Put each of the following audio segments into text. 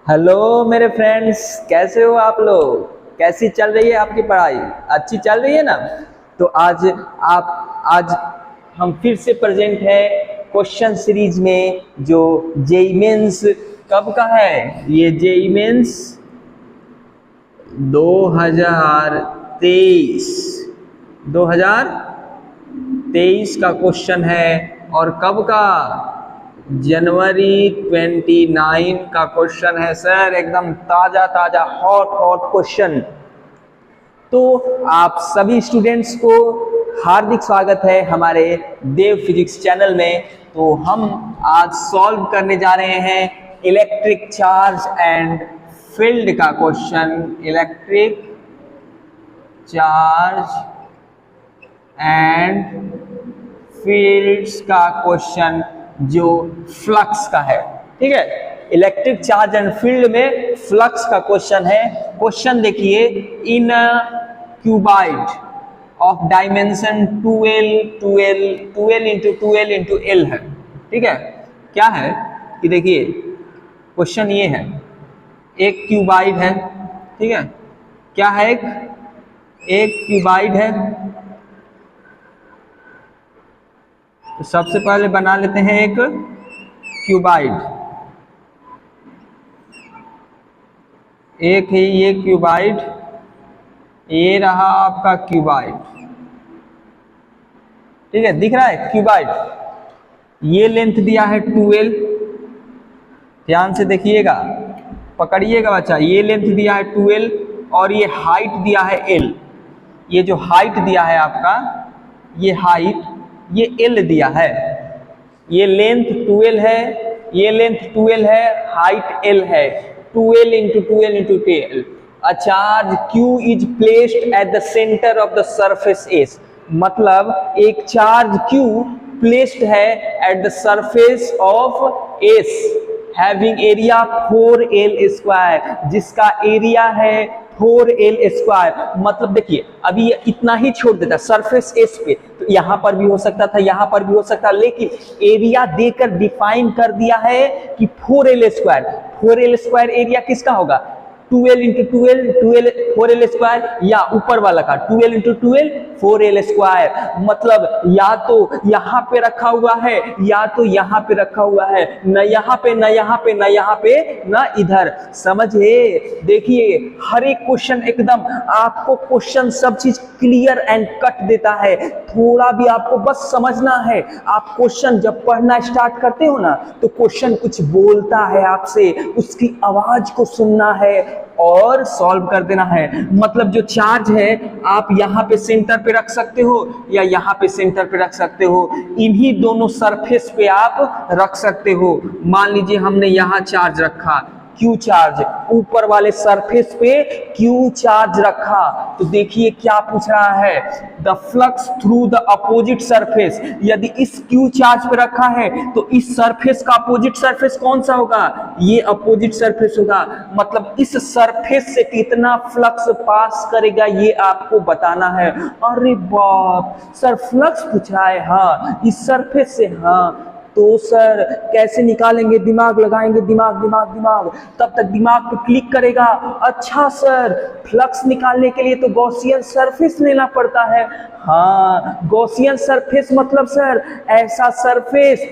Hello मेरे friends, कैसे हो आप लोग? कैसी चल रही है आपकी पढ़ाई? अच्छी चल रही है ना? तो आज हम फिर से प्रेजेंट है क्वेश्चन सीरीज में, जो जेईई मेंस कब का है। ये जेईई मेंस 2023 का क्वेश्चन है। और कब का? जनवरी 29 का क्वेश्चन है सर। एकदम ताजा ताजा हॉट क्वेश्चन। तो आप सभी स्टूडेंट्स को हार्दिक स्वागत है हमारे देव फिजिक्स चैनल में। तो हम आज सॉल्व करने जा रहे हैं इलेक्ट्रिक चार्ज एंड फील्ड का question. Electric charge and fields का क्वेश्चन जो फ्लक्स का है। ठीक है, इलेक्ट्रिक चार्ज एंड फील्ड में फ्लक्स का क्वेश्चन है। क्वेश्चन देखिए, in cuboid of dimension 12 into 12 into L है। ठीक है, क्या है कि देखिए क्वेश्चन ये है, एक क्यूबाइड है। ठीक है, क्या है? एक क्यूबाइड है। तो सबसे पहले बना लेते हैं एक क्यूबाइड। एक है ये क्यूबाइड, ये रहा आपका क्यूबाइड। ठीक है, दिख रहा है क्यूबाइड। ये लेंथ दिया है 12। ध्यान से देखिएगा, पकड़िएगा बच्चा। ये लेंथ दिया है 12 और ये हाइट दिया है L। ये जो हाइट दिया है आपका, ये हाइट, ये L दिया है। ये लेंथ 12 है, ये लेंथ 12 है, हाइट L है। 12 into 12 into 12। A charge Q is placed at the centre of the surface S। मतलब एक चार्ज Q प्लेस्ड है at the surface of S, having area 4L square, जिसका एरिया है 4L square. मतलब देखिए, अभी ये इतना ही छोड़ देता सरफेस एस पे, तो यहां पर भी हो सकता था, यहां पर भी हो सकता, लेकिन एरिया देकर डिफाइन कर दिया है कि 4L square. 4L square area किसका होगा? 12 इंटू 12 4L स्क्वायर, या ऊपर वाला का 12 इंटू 12 4L स्क्वायर। मतलब या तो यहाँ पे रखा हुआ है, या तो यहाँ पे रखा हुआ है, न यहाँ पे, न यहाँ पे, न यहाँ पे, न इधर। समझे? देखिए, हर एक क्वेश्चन एकदम आपको क्वेश्चन सब चीज क्लियर एंड कट देता है। थोड़ा भी आपको बस समझना है। आप क्वेश्चन जब पढ़ना स्टार्ट करते हो ना, तो क्वेश्चन कुछ बोलता है आपसे, उसकी आवाज को सुनना है और सॉल्व कर देना है। मतलब जो चार्ज है आप यहाँ पे सेंटर पे रख सकते हो या यहाँ पे सेंटर पे रख सकते हो। इन्हीं दोनों सरफेस पे आप रख सकते हो। मान लीजिए हमने यहाँ चार्ज रखा, क्यू चार्ज, ऊपर वाले सरफेस पे क्यू चार्ज रखा। तो देखिए क्या पूछ रहा है, the flux through the opposite surface. यदि इस क्यू चार्ज पे रखा है तो इस सरफेस का अपोजिट सरफेस कौन सा होगा? ये अपोजिट सरफेस होगा। मतलब इस सरफेस से कितना फ्लक्स पास करेगा ये आपको बताना है। अरे बाप सर, फ्लक्स पूछ रहा है? हाँ, इस सरफेस से। हाँ, तो सर कैसे निकालेंगे? दिमाग लगाएंगे, दिमाग। तब तक दिमाग पे क्लिक करेगा। अच्छा सर, फ्लक्स निकालने के लिए तो गॉसियन सरफेस लेना पड़ता है। हाँ, गॉसियन सरफेस मतलब सर ऐसा सरफेस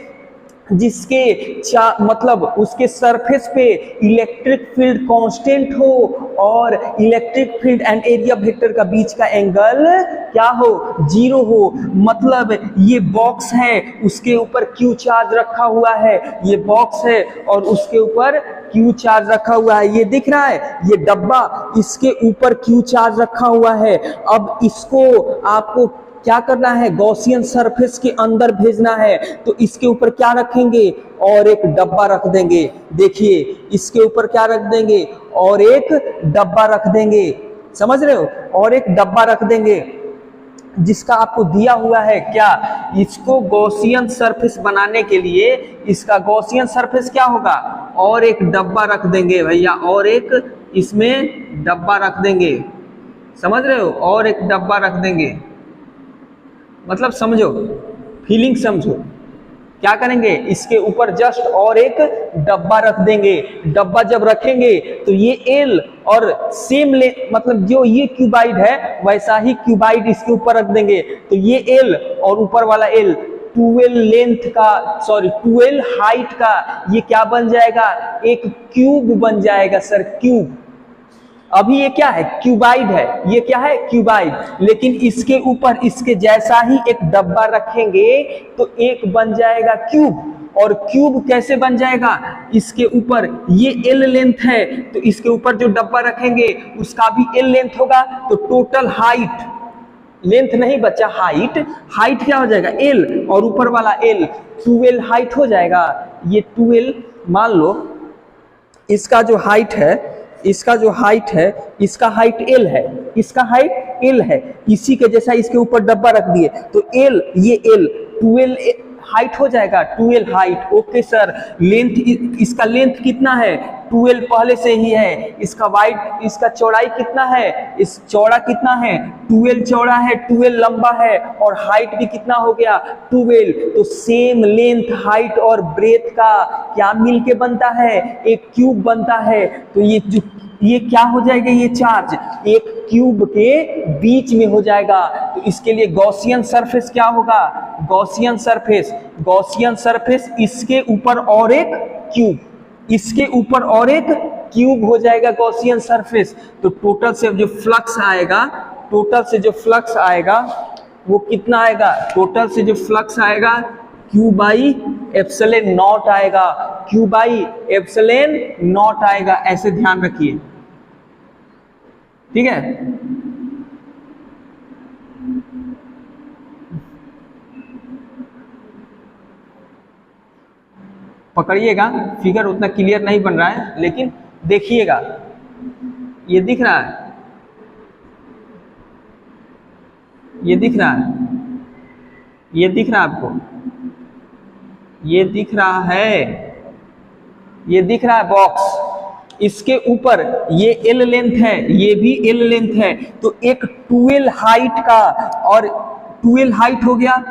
जिसके मतलब उसके सरफेस पे इलेक्ट्रिक फील्ड कांस्टेंट हो और electric field and area vector का बीच का एंगल क्या हो? 0 हो। मतलब ये बॉक्स है, उसके ऊपर क्यू चार्ज रखा हुआ है। ये बॉक्स है और उसके ऊपर क्यू चार्ज रखा हुआ है। ये दिख रहा है, ये डब्बा, इसके ऊपर क्यू चार्ज रखा हुआ है। अब इसको आपको क्या करना है? गॉसियन सरफेस के अंदर भेजना है। तो इसके ऊपर क्या रखेंगे? और एक डब्बा रख देंगे। देखिए, इसके ऊपर क्या रख देंगे? और एक डब्बा रख देंगे। समझ रहे हो? और एक डब्बा रख देंगे जिसका आपको दिया हुआ है क्या? इसको गॉसियन सरफेस बनाने के लिए इसका गॉसियन सरफेस क्या होगा? और एक डब्बा रख देंगे भैया, और एक इसमें डब्बा रख देंगे। समझ रहे हो? और एक डब्बा रख देंगे। मतलब समझो, फीलिंग समझो क्या करेंगे, इसके ऊपर जस्ट और एक डब्बा रख देंगे। डब्बा जब रखेंगे तो ये एल और सेम मतलब जो ये क्यूबाइड है वैसा ही क्यूबाइड इसके ऊपर रख देंगे। तो ये एल और ऊपर वाला एल 12 लेंथ का, सॉरी 12 हाइट का, ये क्या बन जाएगा, एक क्यूब बन जाएगा सर, क्यूब। अभी ये क्या है, क्यूबाइड है, ये क्या है, क्यूबाइड। लेकिन इसके ऊपर इसके जैसा ही एक डब्बा रखेंगे तो एक बन जाएगा क्यूब। और क्यूब कैसे बन जाएगा, इसके ऊपर ये एल लेंथ है तो इसके ऊपर जो डब्बा रखेंगे उसका भी एल लेंथ होगा। तो टोटल हाइट, लेंथ नहीं बच्चा, हाइट, हाइट क्या हो जाएगा, एल और ऊपर वाला एल, 12 हाइट हो जाएगा। ये 12 मान लो इसका जो हाइट है, इसका जो हाइट है, इसका हाइट एल है, इसका हाइट एल है, इसी के जैसा इसके ऊपर डब्बा रख दिए तो एल, ये एल 12 हाइट हो जाएगा, 12 हाइट। ओके सर, लेंथ, इसका लेंथ कितना है, 12 पहले से ही है। इसका वाइड, इसका चौड़ाई कितना है, इस चौड़ा कितना है, 12 चौड़ा है, 12 लंबा है, और हाइट भी कितना हो गया, 12। तो सेम लेंथ, हाइट और ब्रेथ का क्या मिलके बनता है, एक क्यूब बनता है। तो ये क्या हो जाएगा, ये चार्ज एक क्यूब के बीच में हो जाएगा। तो इसके लिए गॉसियन सरफेस क्या होगा, गॉसियन सरफेस, गॉसियन सरफेस इसके ऊपर और एक क्यूब, इसके ऊपर और एक क्यूब हो जाएगा गॉसियन सरफेस। तो टोटल से जो फ्लक्स आएगा, टोटल से जो फ्लक्स आएगा वो कितना आएगा, टोटल से जो फ्लक्स आएगा Q बाई एप्सिलॉन नॉट आएगा, Q बाई एप्सिलॉन नॉट आएगा। ऐसे ध्यान रखिए, ठीक है। पकड़िएगा, फिगर उतना क्लियर नहीं बन रहा है लेकिन देखिएगा, ये दिख रहा है, ये दिख रहा है, ये दिख रहा है आपको, ये दिख रहा है, ये दिख रहा है बॉक्स। इसके ऊपर ये एल लेंथ है, ये भी एल लेंथ है, तो एक 12 हाइट का, और 12 हाइट हो गया,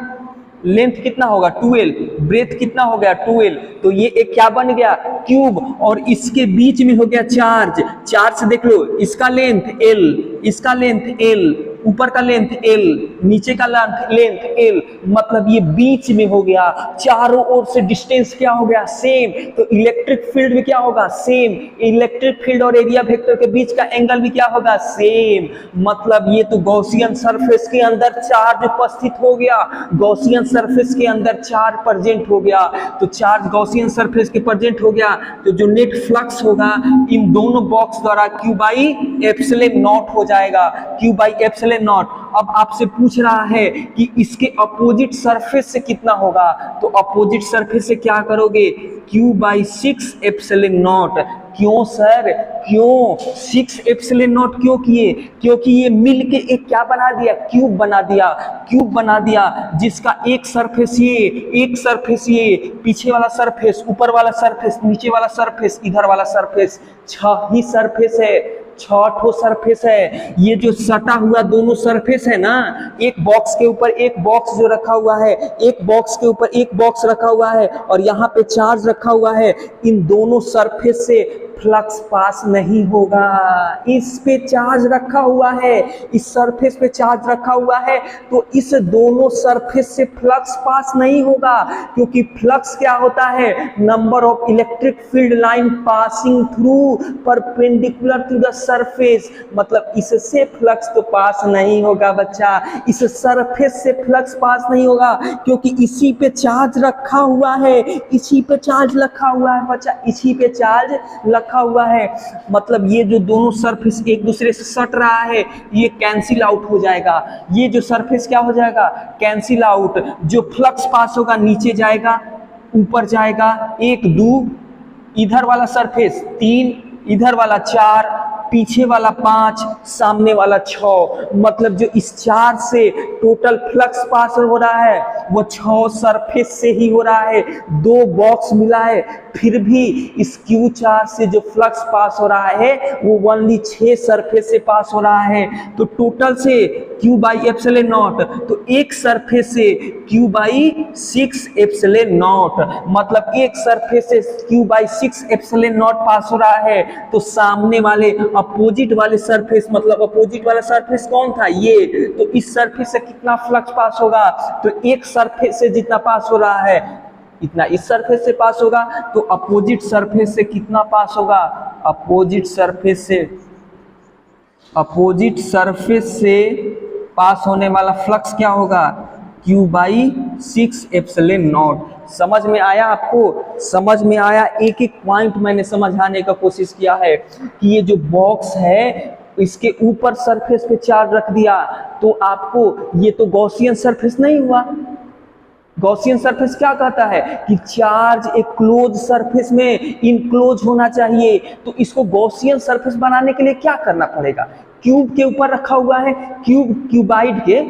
लेंथ कितना होगा 12, ब्रेथ कितना हो गया 12, तो ये एक क्या बन गया, क्यूब। और इसके बीच में हो गया चार्ज, चार्ज से देख लो, इसका लेंथ एल, इसका लेंथ एल, ऊपर का लेंथ एल, नीचे का लेंथ एल, मतलब ये बीच में हो गया। चारों ओर से डिस्टेंस क्या हो गया, सेम। तो इलेक्ट्रिक फील्ड भी क्या होगा, सेम। इलेक्ट्रिक फील्ड और एरिया वेक्टर के बीच का एंगल भी क्या होगा, सेम। मतलब ये तो गॉसियन सरफेस के अंदर चार्ज उपस्थित हो गया, गॉसियन सरफेस के अंदर चार्ज प्रेजेंट हो गया। तो चार्ज गॉसियन सरफेस के प्रेजेंट हो गया, तो जो नेट फ्लक्स होगा इन दोनों बॉक्स द्वारा Q बाई एप्सिलॉन नॉट हो जाएगा, Q बाई एप्सिलॉन नॉट। अब आपसे पूछ रहा है कि इसके अपोजिट सरफेस से कितना होगा, तो अपोजिट सरफेस से क्या करोगे, Q बाई 6 एप्सिलॉन नॉट। क्यों सर, क्यों 6 एप्सिलॉन नॉट क्यों किए, क्योंकि ये मिलके एक क्या बना दिया, क्यूब बना दिया, क्यूब बना दिया, जिसका एक सरफेस ये, एक सरफेस ये, पीछे वाला सरफेस, ऊपर वाला सरफेस, नीचे वाला सरफेस, इधर वाला सरफेस, 6 ही सरफेस है, 6 ठो सरफेस है। ये जो सटा हुआ दोनों सरफेस है ना, एक बॉक्स के ऊपर एक बॉक्स जो रखा हुआ है, एक बॉक्स के ऊपर एक बॉक्स रखा हुआ है, और यहाँ पे चार्ज रखा हुआ है, इन दोनों सरफेस से फ्लक्स पास नहीं होगा। इस पे चार्ज रखा हुआ है, इस सरफेस पे चार्ज रखा हुआ है, तो इस दोनों सरफेस से फ्लक्स पास नहीं होगा, क्योंकि फ्लक्स क्या होता है, number of electric field line passing through perpendicular to the surface. मतलब इससे फ्लक्स तो पास नहीं होगा बच्चा, इस सरफेस से फ्लक्स पास नहीं होगा, क्योंकि इसी पे चार्ज रखा हुआ है, इसी पे चार्ज रखा हुआ है बच्चा, इसी पे चार्ज रखा हुआ है। मतलब ये जो दोनों सरफेस एक दूसरे से सट रहा है, ये कैंसिल आउट हो जाएगा, ये जो सरफेस क्या हो जाएगा, कैंसिल आउट। जो फ्लक्स पास होगा नीचे जाएगा, ऊपर जाएगा, 1 2, इधर वाला सरफेस 3, इधर वाला 4, पीछे वाला 5, सामने वाला 6। मतलब जो इस चार्ज से टोटल फ्लक्स पास हो रहा है वो 6 सरफेस से ही हो रहा है। 2 बॉक्स मिला है, फिर भी इस Q चार्ज से जो फ्लक्स पास हो रहा है वो ओनली 6 सरफेस से पास हो रहा है। तो टोटल से क्यू बाई एप्सिलॉन नॉट, तो एक सरफेस से क्यू बाई 6 एप्सिलॉन नॉट, मतलब एक सरफेस से Q by 6 epsilon not pass हो रहा है। तो सामने वाले अपोजिट वाले सरफेस, मतलब अपोजिट वाला सरफेस कौन था, ये, तो इस सरफेस से कितना फ्लक्स पास होगा, तो एक सरफेस से जितना पास हो रहा है इतना इस सरफेस से पास होगा, तो अपोजिट सरफेस से कितना पास होगा, अपोजिट सरफेस से पास होने वाला फ्लक्स क्या होगा, क्यू बाई 6 एप्सिलॉन नॉट। समझ में आया आपको, समझ में आया। एक एक पॉइंट मैंने समझाने का कोशिश किया है कि ये जो बॉक्स है इसके ऊपर सरफेस पे चार्ज रख दिया तो आपको, ये तो गॉसियन सरफेस नहीं हुआ। गॉसियन सरफेस क्या कहता है कि चार्ज एक क्लोज सरफेस में इनक्लोज होना चाहिए। तो इसको गॉसियन सरफेस बनाने के लिए क्या करना पड़ेगा, क्यूब के ऊपर रखा हुआ है, क्यूबाइड के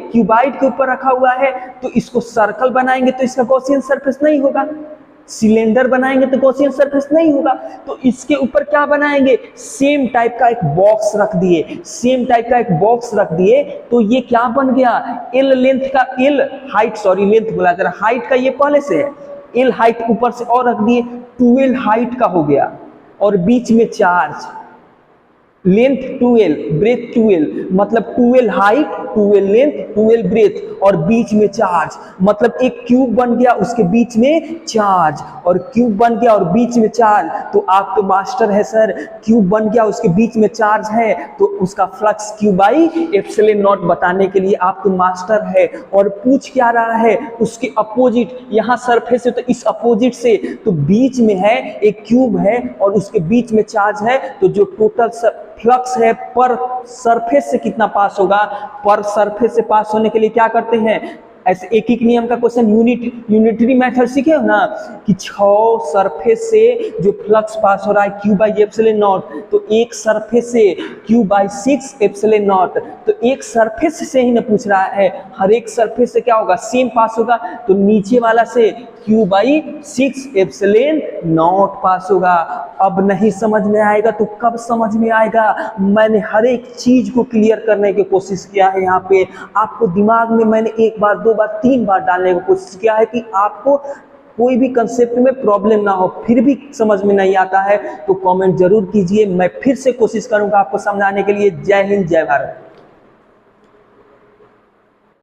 ऊपर रखा हुआ है, तो इसको सर्कल बनाएंगे तो इसका गॉसियन सरफेस नहीं होगा, सिलेंडर बनाएंगे तो गॉसियन सरफेस नहीं होगा। तो इसके ऊपर क्या बनाएंगे, सेम टाइप का एक बॉक्स रख दिए, तो ये क्या बन गया, एल लेंथ का, एल हाइट, सॉरी लेंथ बोला जरा, हाइट का ये पहले से है, एल हाइट ऊपर से और रख दिए, 12 हाइट का हो गया, और बीच में चार्ज, लेंथ 12, ब्रेथ 12, मतलब 12 हाइट, 12 लेंथ, 12 ब्रेथ, और बीच में चार्ज, मतलब एक क्यूब बन गया उसके बीच में चार्ज, और क्यूब बन गया और बीच में चार्ज। तो आप तो मास्टर है सर, क्यूब बन गया उसके बीच में चार्ज है तो उसका flux Q by epsilon not बताने के लिए आप तो मास्टर है। और पूछ क्या रहा है, उसके अपोजिट, यहाँ सरफेस है तो इस अपोजिट से, तो बीच में है एक क्यूब है और उसके बीच में चार्ज है, तो जो टोटल फ्लक्स है पर सरफेस से कितना पास होगा, पर सरफेस से पास होने के लिए क्या करते हैं, ऐसे एक एक नियम का क्वेश्चन यूनिटरी मेथड सीखे हो ना, कि 6 सरफेस से जो फ्लक्स पास हो रहा है क्यू बाई एप्सिलॉन नॉट, तो एक सरफेस से क्यू बाई 6 एप्सिलॉन नॉट, तो एक सरफेस से ही ना पूछ रहा है, हर एक सरफेस से क्या होगा, सेम पास होगा, तो नीचे वाला से Q by 6 epsilon not pass होगा। अब नहीं समझ में आएगा तो कब समझ में आएगा, मैंने हर एक चीज को क्लियर करने की कोशिश किया है। यहाँ पे आपको दिमाग में मैंने 1 बार 2 बार 3 बार डालने की कोशिश किया है कि आपको कोई भी कंसेप्ट में प्रॉब्लम ना हो, फिर भी समझ में नहीं आता है तो कमेंट जरूर कीजिए, मैं फिर से कोशिश करूंगा आपको समझाने के लिए। जय हिंद, जय भारत।